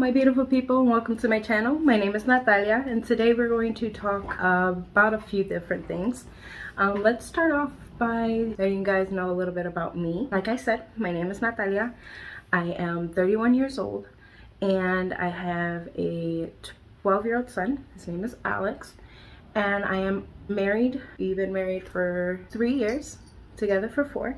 my beautiful people, and welcome to my channel. My name is Natalia, and today we're going to talk about a few different things. Let's start off by letting you guys know a little bit about me. Like I said, my name is Natalia. I am 31 years old, and I have a 12-year-old son. His name is Alex, and I am married. We've been married for 3 years, together for 4.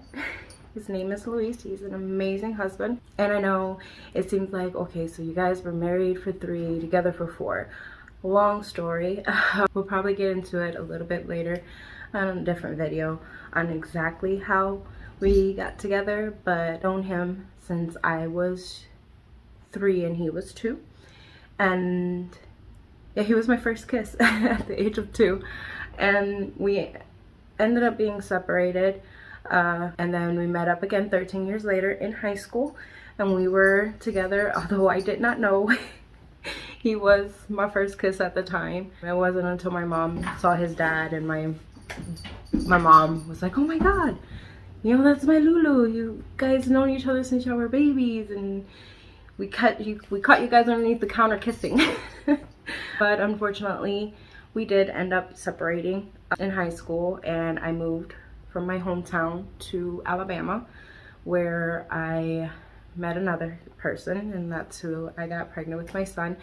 His name is Luis. He's an amazing husband. And I know it seems like, okay, so you guys were married for 3, together for 4. Long story. We'll probably get into it a little bit later on a different video on exactly how we got together. But I've known him since I was 3 and he was 2. And yeah, he was my first kiss at the age of 2. And we ended up being separated. And then we met up again 13 years later in high school, and we were together, although I did not know he was my first kiss at the time. It wasn't until my mom saw his dad, and my mom was like, oh my god, you know, that's my Lulu. You guys known each other since y'all were babies, and we caught you guys underneath the counter kissing. But unfortunately, we did end up separating in high school, and I moved from my hometown to Alabama, where I met another person, and that's who I got pregnant with my son.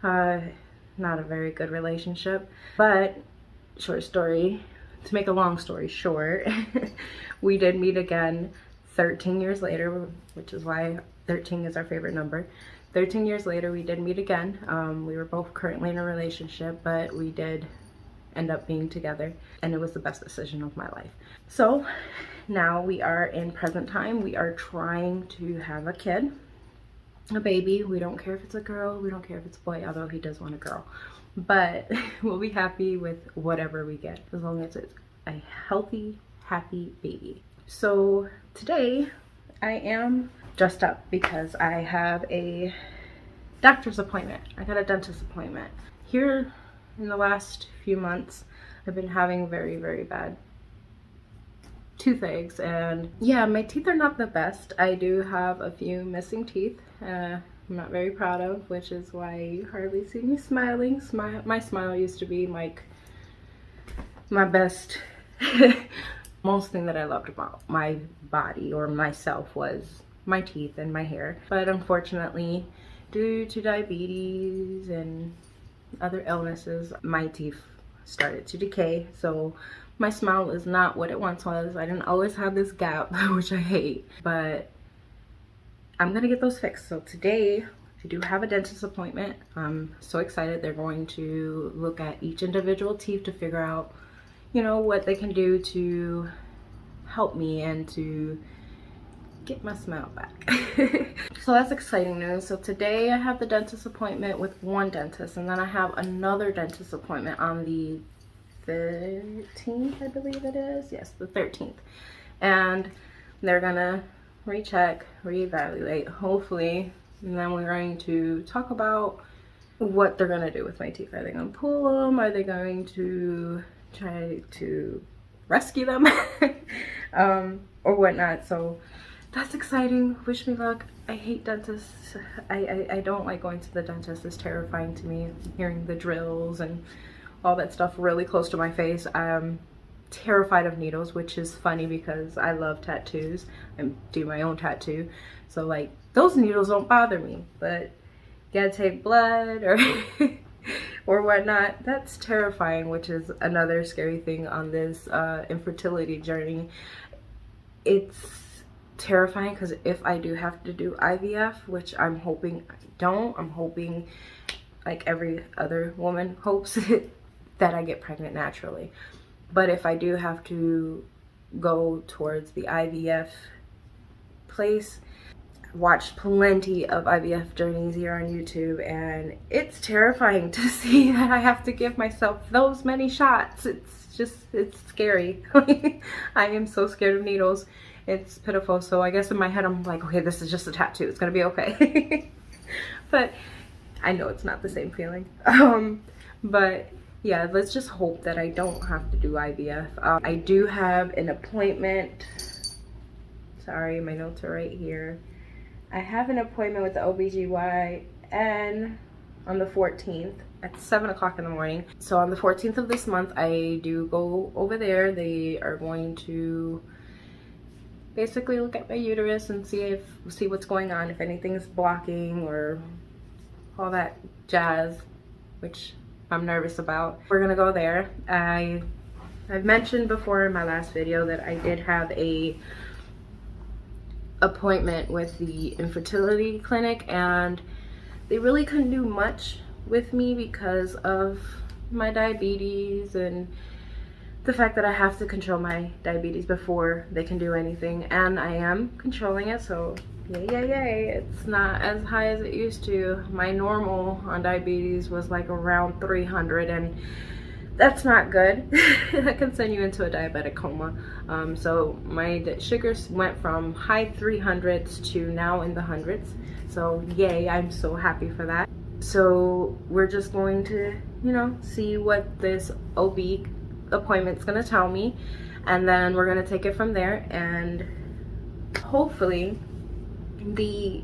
Not a very good relationship, but short story, to make a long story short, we did meet again 13 years later, which is why 13 is our favorite number. 13 years later, we did meet again. We were both currently in a relationship, but we did end up being together, and it was the best decision of my life. So now we are in present time. We are trying to have a kid, a baby. We don't care if it's a girl, we don't care if it's a boy, although he does want a girl, but we'll be happy with whatever we get as long as it's a healthy, happy baby. So today I am dressed up because I have a doctor's appointment. I got a dentist appointment. Here in the last few months, I've been having very, very bad toothaches, and yeah, my teeth are not the best. I do have a few missing teeth I'm not very proud of, which is why you hardly see me smiling. My smile used to be like my best most thing that I loved about my body or myself was my teeth and my hair. But unfortunately, due to diabetes and other illnesses, my teeth started to decay, so my smile is not what it once was. I didn't always have this gap, which I hate, but I'm gonna get those fixed. So today I do have a dentist appointment. I'm so excited. They're going to look at each individual teeth to figure out, you know, what they can do to help me and to get my smile back. So that's exciting news. So today I have the dentist appointment with one dentist, and then I have another dentist appointment on the 13th, I believe it is. Yes, the 13th. And they're gonna recheck, reevaluate, hopefully, and then we're going to talk about what they're gonna do with my teeth. Are they gonna pull them? Are they going to try to rescue them? Or whatnot. So that's exciting. Wish me luck. I hate dentists. I don't like going to the dentist. It's terrifying to me, hearing the drills and all that stuff really close to my face. I'm terrified of needles, which is funny because I love tattoos and do my own tattoo. So like, those needles don't bother me, but you gotta take blood or or whatnot. That's terrifying, which is another scary thing on this infertility journey. It's terrifying because if I do have to do IVF, which I'm hoping I don't, I'm hoping, like every other woman hopes, that I get pregnant naturally. But if I do have to go towards the IVF place, I've watched plenty of IVF journeys here on YouTube, and it's terrifying to see that I have to give myself those many shots. It's scary. I am so scared of needles. It's pitiful. So I guess in my head I'm like, okay, this is just a tattoo, it's gonna be okay. But I know it's not the same feeling. But yeah, let's just hope that I don't have to do IVF. I do have an appointment. Sorry, my notes are right here. I have an appointment with the OBGYN and on the 14th at 7 o'clock in the morning. So on the 14th of this month, I do go over there. They are going to basically look at my uterus and see what's going on, if anything's blocking or all that jazz, which I'm nervous about. We're gonna go there. I've mentioned before in my last video that I did have a appointment with the infertility clinic, and they really couldn't do much with me because of my diabetes and the fact that I have to control my diabetes before they can do anything, and I am controlling it, so yay. It's not as high as it used to. My normal on diabetes was like around 300, and that's not good. That can send you into a diabetic coma. So my sugars went from high 300s to now in the hundreds. So yay, I'm so happy for that. So we're just going to, you know, see what this OB appointment's gonna tell me, and then we're gonna take it from there, and hopefully the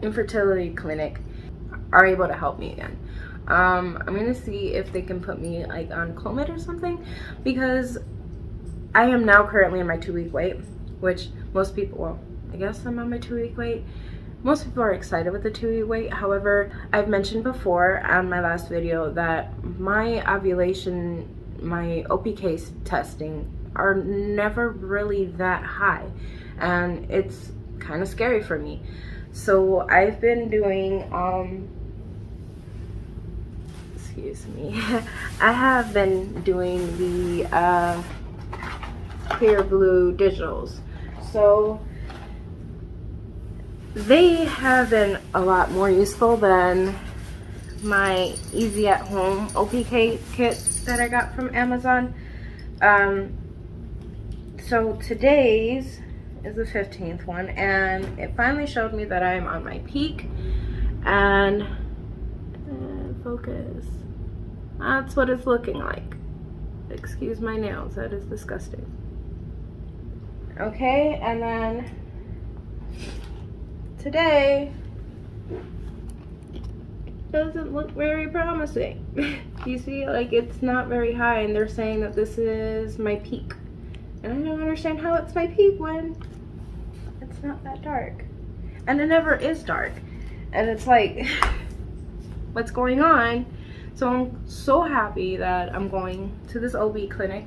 infertility clinic are able to help me again. I'm gonna see if they can put me like on Clomid or something, because I am now currently in my 2-week wait, which most people, well, I guess I'm on my 2-week wait. Most people are excited with the 2-week wait. However, I've mentioned before on my last video that my ovulation, my OPK testing are never really that high, and it's kind of scary for me. So I've been doing, excuse me, I have been doing the Clear Blue digitals. So they have been a lot more useful than my easy at home OPK kit that I got from Amazon. So today's is the 15th one, and it finally showed me that I'm on my peak, and focus, that's what it's looking like. Excuse my nails, that is disgusting. Okay, and then today doesn't look very promising. You see, like, it's not very high, and they're saying that this is my peak, and I don't understand how it's my peak when it's not that dark, and it never is dark, and it's like, what's going on? So I'm so happy that I'm going to this OB clinic,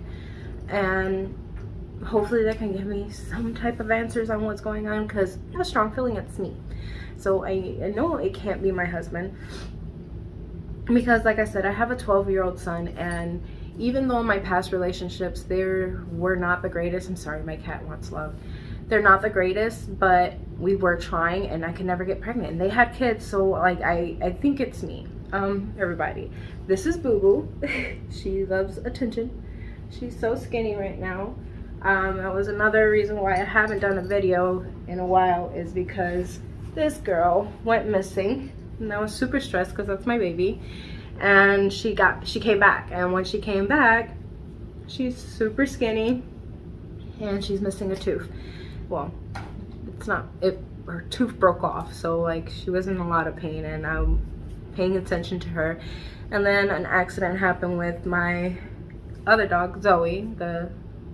and hopefully they can give me some type of answers on what's going on, because I have a strong feeling it's me. So I know it can't be my husband, because like I said, I have a 12-year-old son, and even though my past relationships, they were not the greatest. I'm sorry, my cat wants love. They're not the greatest, but we were trying, and I could never get pregnant, and they had kids. So like I think it's me. Everybody, this is Boo Boo. She loves attention. She's so skinny right now. That was another reason why I haven't done a video in a while, is because this girl went missing, and I was super stressed because that's my baby. And she came back, and when she came back, she's super skinny, and she's missing a tooth. Well, it's not, her tooth broke off, so like she was in a lot of pain, and I'm paying attention to her. And then an accident happened with my other dog, Zoe.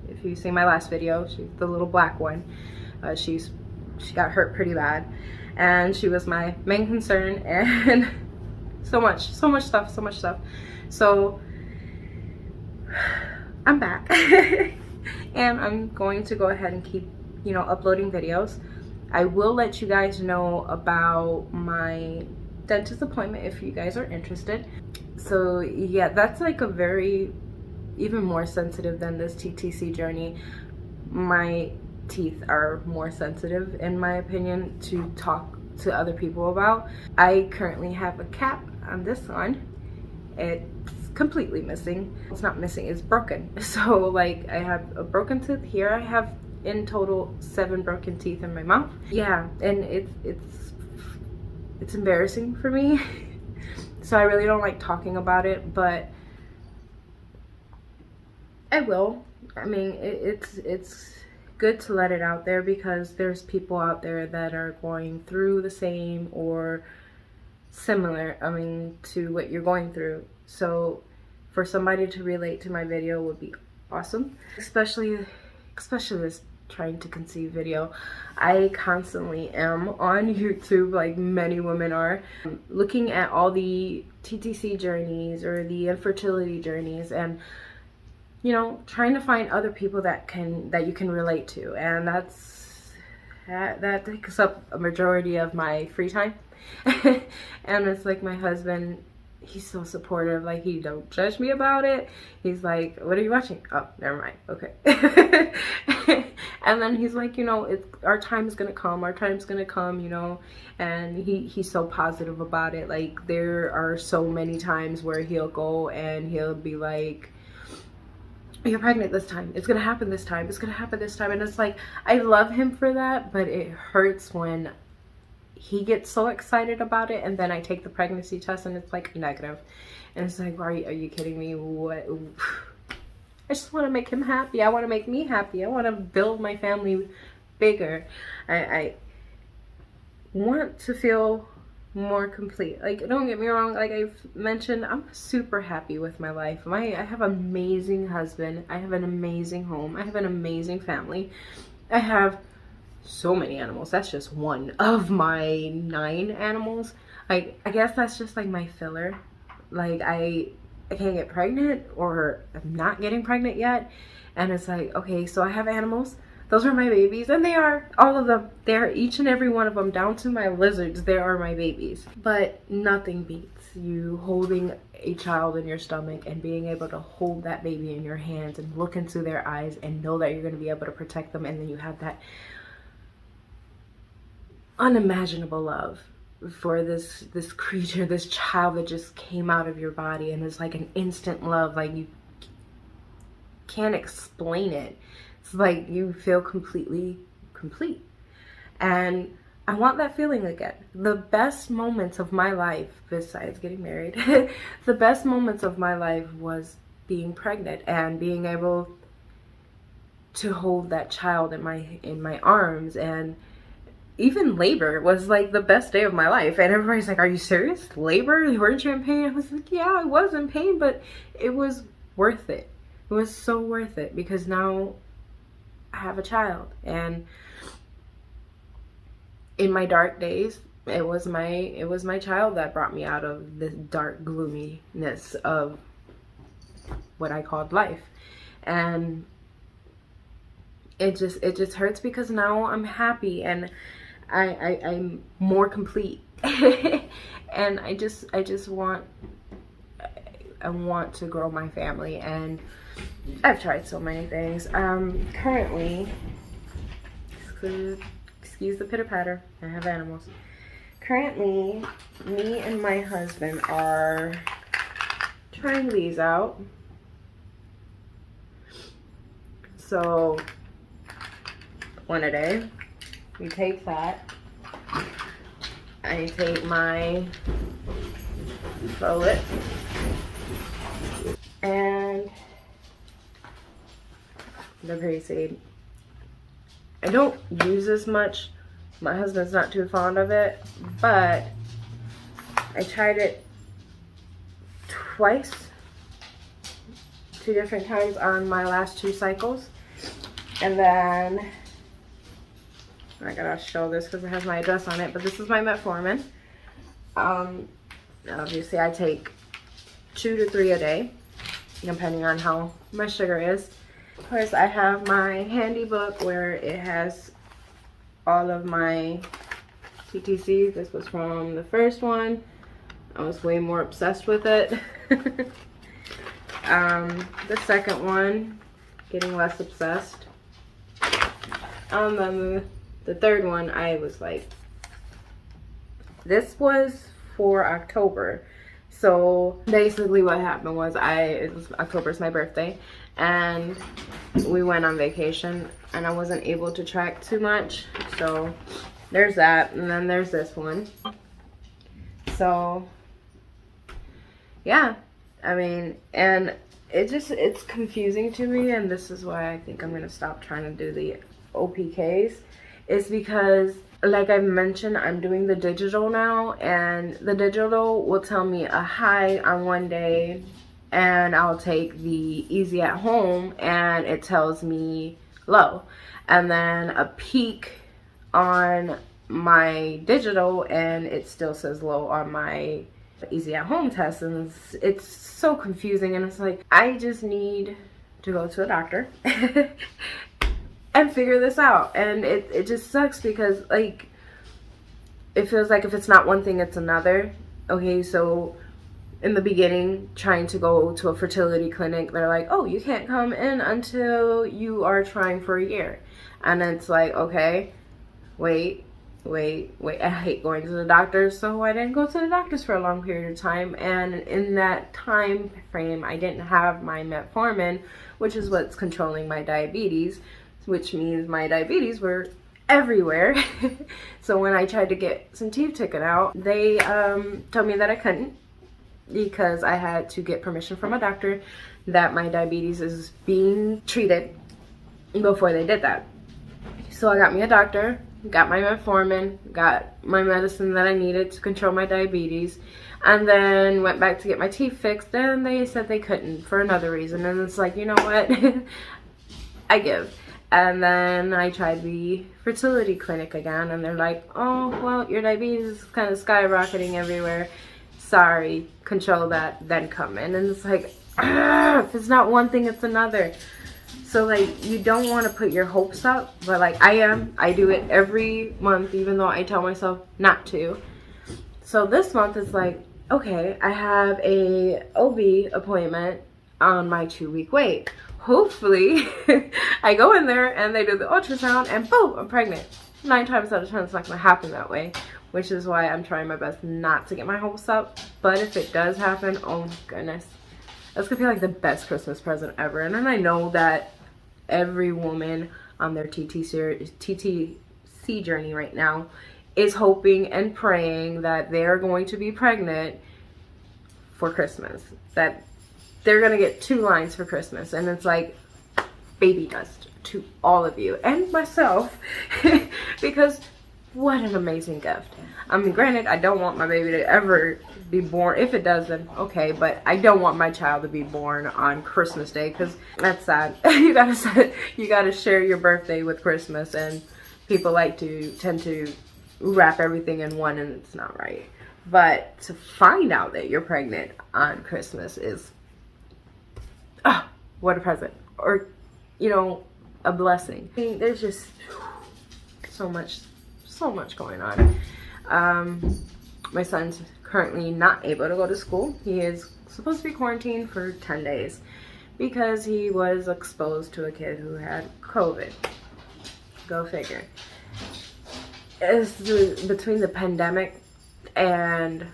If you see my last video, she's the little black one. She got hurt pretty bad, and she was my main concern, and so much stuff. So I'm back. And I'm going to go ahead and keep, you know, uploading videos. I will let you guys know about my dentist appointment if you guys are interested. So yeah, that's like a very, even more sensitive than this TTC journey. My teeth are more sensitive, in my opinion, to talk to other people about. I currently have a cap on this one. It's completely missing. It's not missing, it's broken. So like I have a broken tooth here. I have in total 7 broken teeth in my mouth. Yeah, and it's embarrassing for me. So I really don't like talking about it, but I will. I mean, it's good to let it out there, because there's people out there that are going through the same or similar, to what you're going through. So for somebody to relate to my video would be awesome, especially this trying to conceive video. I constantly am on YouTube, like many women are, looking at all the TTC journeys or the infertility journeys, and trying to find other people that you can relate to. And that takes up a majority of my free time. And it's like, my husband, he's so supportive. Like, he don't judge me about it. He's like, what are you watching? Oh, never mind. Okay. And then he's like, our time's gonna come. Our time's gonna come, and he's so positive about it. Like, there are so many times where he'll go and he'll be like, you're pregnant this time. It's gonna happen this time. It's gonna happen this time. And it's like, I love him for that, but it hurts when he gets so excited about it, and then I take the pregnancy test and it's like negative. And it's like, are you kidding me? What? I just want to make him happy. I want to make me happy. I want to build my family bigger. I want to feel more complete. Like, don't get me wrong, like I've mentioned, I'm super happy with my life. I have an amazing husband. I have an amazing home. I have an amazing family. I have so many animals. That's just one of my 9 animals. I guess that's just like my filler. Like, I can't get pregnant, or I'm not getting pregnant yet, and it's like, okay, so I have animals. Those are my babies, and they are, all of them. They are, each and every one of them, down to my lizards. They are my babies. But nothing beats you holding a child in your stomach and being able to hold that baby in your hands and look into their eyes and know that you're going to be able to protect them, and then you have that unimaginable love for this creature, this child that just came out of your body, and it's like an instant love. Like, you can't explain it. It's like you feel completely complete. And I want that feeling again. The best moments of my life, besides getting married, the best moments of my life was being pregnant and being able to hold that child in my arms. And even labor was like the best day of my life. And everybody's like, are you serious? Labor? Weren't you in pain? I was like, yeah, I was in pain, but it was worth it. It was so worth it, because now I have a child. And in my dark days, it was my child that brought me out of the dark gloominess of what I called life. And it just hurts, because now I'm happy and I'm more complete. And I want to grow my family, and I've tried so many things. Currently, excuse the pitter patter, I have animals. Currently, me and my husband are trying these out. So, one a day. We take that. I take my bullet and the berry seed. I don't use this much. My husband's not too fond of it, but I tried it twice, 2 different times on my last 2 cycles. And then I gotta show this because it has my address on it, but this is my metformin. Obviously I take 2 to 3 a day, depending on how my sugar is. Of course, I have my handy book where it has all of my TTC. This was from the first one. I was way more obsessed with it. The second one, getting less obsessed. Then the third one, I was like, this was for October. So basically what happened was October's my birthday, and we went on vacation, and I wasn't able to track too much. So there's that, and then there's this one. So yeah, I mean, and it's confusing to me, and this is why I think I'm gonna stop trying to do the OPKs is because, like I've mentioned, I'm doing the digital now, and the digital will tell me a high on one day, and I'll take the easy at home and it tells me low, and then a peak on my digital and it still says low on my easy at home test. And it's so confusing, and it's like, I just need to go to a doctor and figure this out. And it just sucks because, like, it feels like if it's not one thing, it's another. Okay, so in the beginning, trying to go to a fertility clinic, they're like, oh, you can't come in until you are trying for a year. And it's like, okay, wait. I hate going to the doctor, so I didn't go to the doctors for a long period of time. And in that time frame, I didn't have my metformin, which is what's controlling my diabetes, which means my diabetes were everywhere. So when I tried to get some teeth taken out, they told me that I couldn't, because I had to get permission from a doctor that my diabetes is being treated before they did that. So I got me a doctor, got my metformin, got my medicine that I needed to control my diabetes, and then went back to get my teeth fixed, and they said they couldn't for another reason. And it's like, you know what? I give. And then I tried the fertility clinic again, and they're like, oh, well, your diabetes is kind of skyrocketing everywhere. Sorry, control that, then come in. And it's like, if it's not one thing, it's another. So, like, you don't want to put your hopes up, but, like, I do it every month, even though I tell myself not to. So this month is like, okay, I have a OB appointment on my 2-week wait. Hopefully, I go in there and they do the ultrasound and boom, I'm pregnant. 9 times out of 10, it's not going to happen that way, which is why I'm trying my best not to get my hopes up. But if it does happen, oh my goodness, that's going to be like the best Christmas present ever. And then I know that every woman on their TTC journey right now is hoping and praying that they're going to be pregnant for Christmas, that they're going to get 2 lines for Christmas. And it's like, baby dust to all of you and myself, because what an amazing gift. I mean, granted, I don't want my baby to ever be born. If it does, then okay, but I don't want my child to be born on Christmas Day, because that's sad. You gotta share your birthday with Christmas, and people tend to wrap everything in one, and it's not right. But to find out that you're pregnant on Christmas is, what a present, or, you know, a blessing. I mean, there's just so much going on. My son's currently not able to go to school. He is supposed to be quarantined for 10 days because he was exposed to a kid who had COVID. Go figure. Between the pandemic and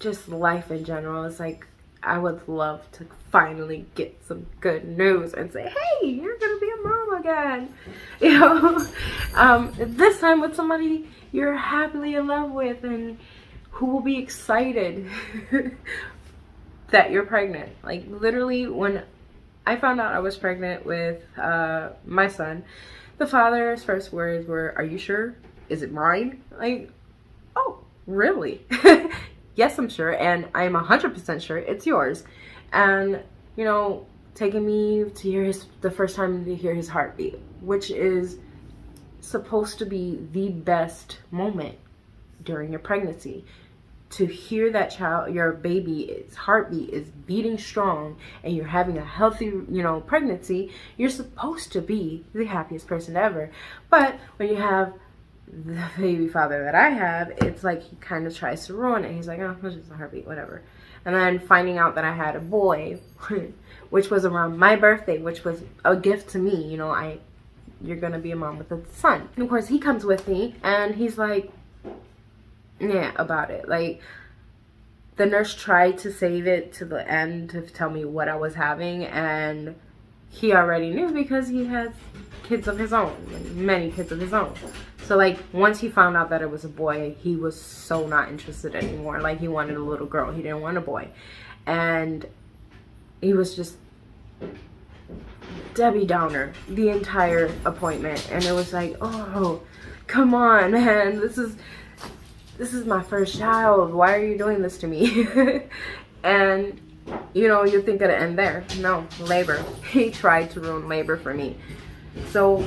just life in general, it's like, I would love to finally get some good news and say, hey, you're gonna be a mom again. You know, this time with somebody you're happily in love with and who will be excited that you're pregnant. Like, literally, when I found out I was pregnant with my son, the father's first words were, are you sure? Is it mine? Like, oh, really? Yes, I'm sure, and I'm 100% sure it's yours. And, you know, taking me to hear the first time to hear his heartbeat, which is supposed to be the best moment during your pregnancy. To hear that child, your baby's heartbeat is beating strong and you're having a healthy, you know, pregnancy, you're supposed to be the happiest person ever. But when you have the baby father that I have, it's like he kind of tries to ruin it. He's like, oh, it's just a heartbeat, whatever. And then finding out that I had a boy, which was around my birthday, which was a gift to me. You know, you're gonna be a mom with a son. And of course, he comes with me, and he's like, yeah, about it. Like, the nurse tried to save it to the end to tell me what I was having, and he already knew because he has kids of his own, like many kids of his own. So, like, once he found out that it was a boy, he was so not interested anymore. Like, he wanted a little girl. He didn't want a boy. And he was just Debbie Downer the entire appointment, and it was like, oh, come on, man, this is my first child. Why are you doing this to me? And you know, you think it'd end there. No, labor. He tried to ruin labor for me. So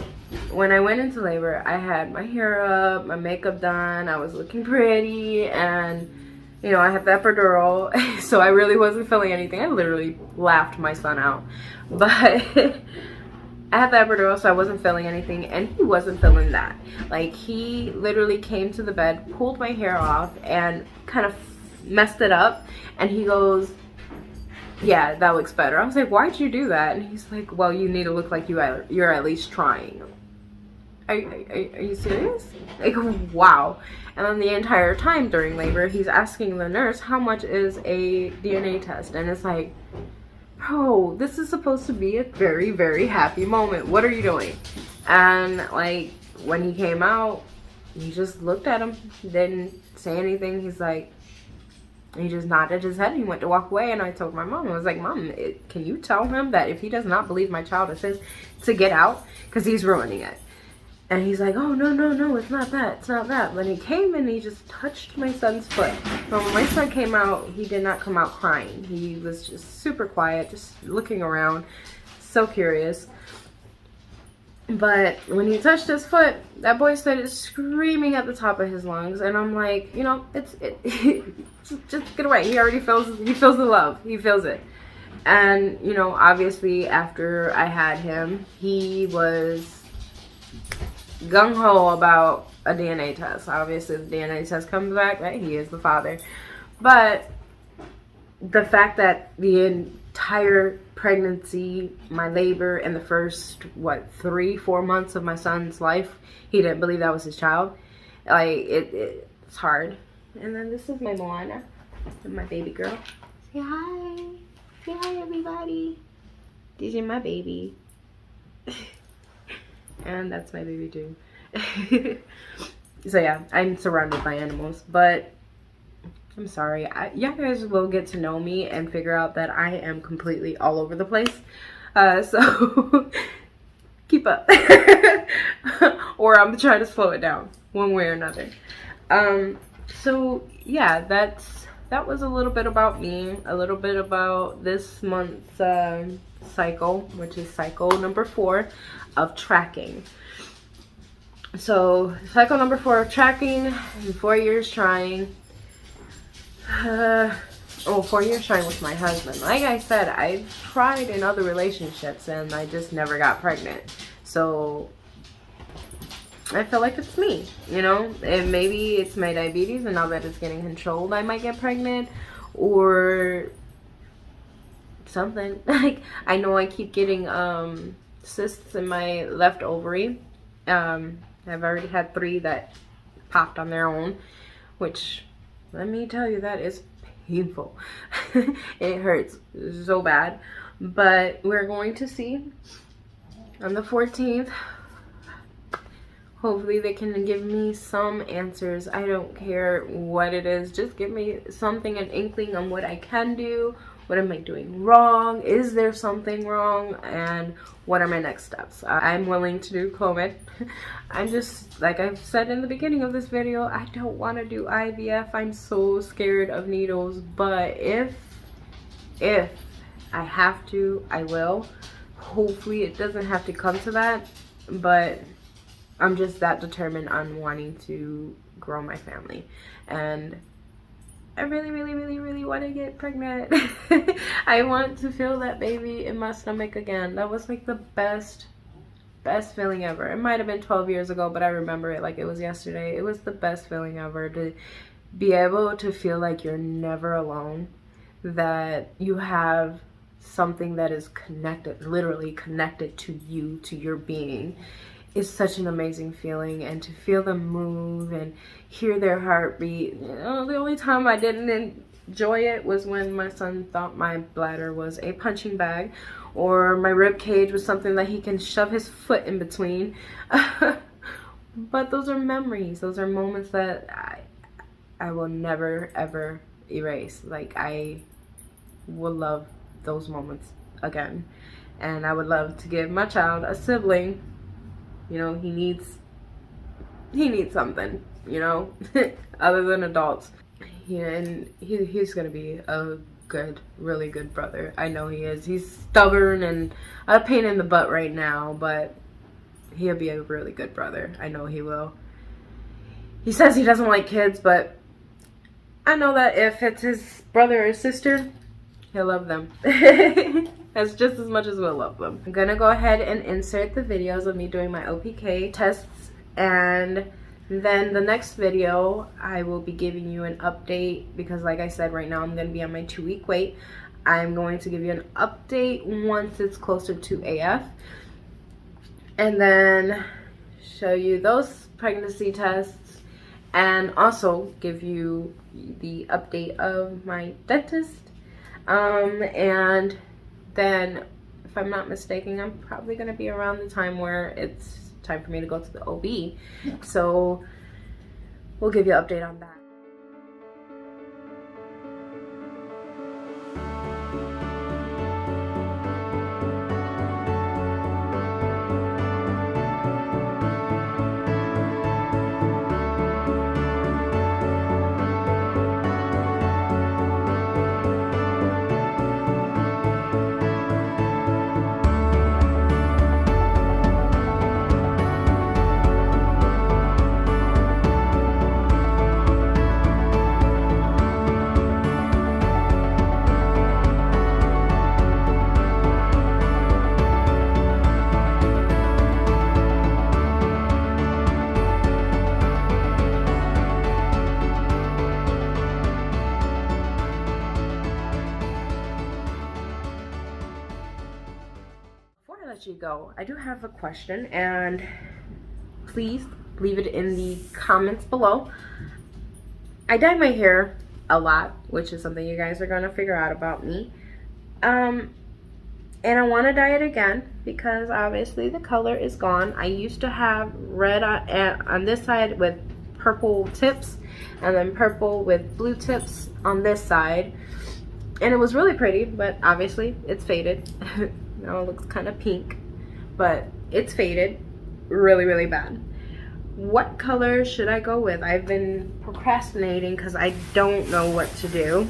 when I went into labor, I had my hair up, my makeup done, I was looking pretty, and you know, I had the epidural, so I really wasn't feeling anything. I literally laughed my son out. But I had the epidural, so I wasn't feeling anything, and he wasn't feeling that. Like, he literally came to the bed, pulled my hair off, and kind of messed it up, and he goes, yeah, that looks better. I was like, why'd you do that? And he's like, well, you need to look like you're at least trying. Are you serious? Like, wow. And then the entire time during labor, he's asking the nurse, how much is a DNA test? And it's like, bro, this is supposed to be a very, very happy moment. What are you doing? And like, when he came out, he just looked at him, didn't say anything. He's like, he just nodded his head and he went to walk away. And I told my mom, I was like, Mom, can you tell him that if he does not believe my child is his, to get out? Because he's ruining it. And he's like, oh, no, it's not that, it's not that. But he came and he just touched my son's foot. But when my son came out, he did not come out crying. He was just super quiet, just looking around, so curious. But when he touched his foot, that boy started screaming at the top of his lungs. And I'm like, you know, just get away. He already feels the love. He feels it. And, you know, obviously after I had him, he was gung-ho about a DNA test. Obviously the DNA test comes back that he is the father. But the fact that the entire pregnancy, my labor, and the first 3-4 months of my son's life, he didn't believe that was his child. Like, it's hard. And then this is my Moana, my baby girl. Say hi. Say hi, everybody. This is my baby. And that's my baby too. So yeah, I'm surrounded by animals, but I'm sorry. You guys will get to know me and figure out that I am completely all over the place. So keep up. Or I'm trying to slow it down one way or another. So yeah, that was a little bit about me, a little bit about this month's cycle, which is cycle number 4 of tracking. So cycle number 4 of tracking, and 4 years trying. 4 years trying with my husband. Like I said, I've tried in other relationships and I just never got pregnant. So I feel like it's me, you know, and maybe it's my diabetes, and now that it's getting controlled, I might get pregnant, or something. Like, I know I keep getting cysts in my left ovary. I've already had 3 that popped on their own, which, let me tell you, that is painful. It hurts so bad. But we're going to see on the 14th. Hopefully they can give me some answers. I don't care what it is. Just give me something, an inkling on what I can do. What am I doing wrong? Is there something wrong? And what are my next steps? I'm willing to do Clomid. I'm just, like I've said in the beginning of this video, I don't want to do IVF. I'm so scared of needles. But if I have to, I will. Hopefully it doesn't have to come to that. But I'm just that determined on wanting to grow my family. And I really, really, really, really want to get pregnant. I want to feel that baby in my stomach again. That was like the best feeling ever. It might have been 12 years ago, but I remember it like it was yesterday. It was the best feeling ever to be able to feel like you're never alone, that you have something that is connected, literally connected to you, to your being. Is such an amazing feeling, and to feel them move and hear their heartbeat. You know, the only time I didn't enjoy it was when my son thought my bladder was a punching bag, or my rib cage was something that he can shove his foot in between. But those are memories. Those are moments that I will never ever erase. Like, I will love those moments again. And I would love to give my child a sibling. You know, he needs something, you know, other than adults. Yeah, and he's gonna be a good, really good brother. I know he is. He's stubborn and a pain in the butt right now, but he'll be a really good brother. I know he will. He says he doesn't like kids, but I know that if it's his brother or sister, he'll love them. That's just as much as we'll love them. I'm gonna go ahead and insert the videos of me doing my OPK tests, and then the next video I will be giving you an update, because like I said, right now I'm gonna be on my 2-week wait. I'm going to give you an update once it's closer to AF, and then show you those pregnancy tests, and also give you the update of my dentist. And then, if I'm not mistaken, I'm probably going to be around the time where it's time for me to go to the OB. So we'll give you an update on that. You go, I do have a question, and please leave it in the comments below. I dye my hair a lot, which is something you guys are gonna figure out about me, and I want to dye it again because obviously the color is gone. I used to have red on this side with purple tips, and then purple with blue tips on this side, and it was really pretty, but obviously it's faded. Now it looks kind of pink, but it's faded really, really bad. What color should I go with? I've been procrastinating because I don't know what to do.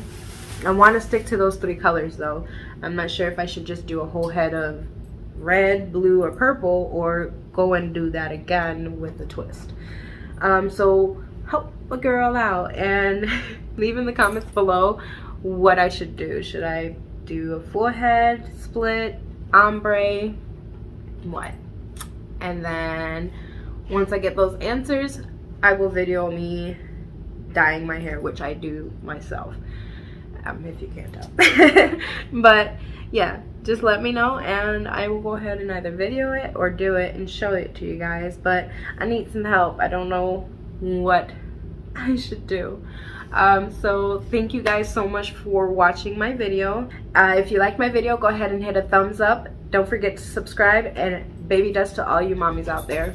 I want to stick to those 3 colors though. I'm not sure if I should just do a whole head of red, blue, or purple, or go and do that again with a twist. So help a girl out and leave in the comments below what I should do. Should I do a full head, split, ombre, what? And then once I get those answers, I will video me dyeing my hair, which I do myself, if you can't tell. But yeah, just let me know and I will go ahead and either video it or do it and show it to you guys. But I need some help. I don't know what I should do. So thank you guys so much for watching my video. If you like my video, go ahead and hit a thumbs up. Don't forget to subscribe, and baby dust to all you mommies out there.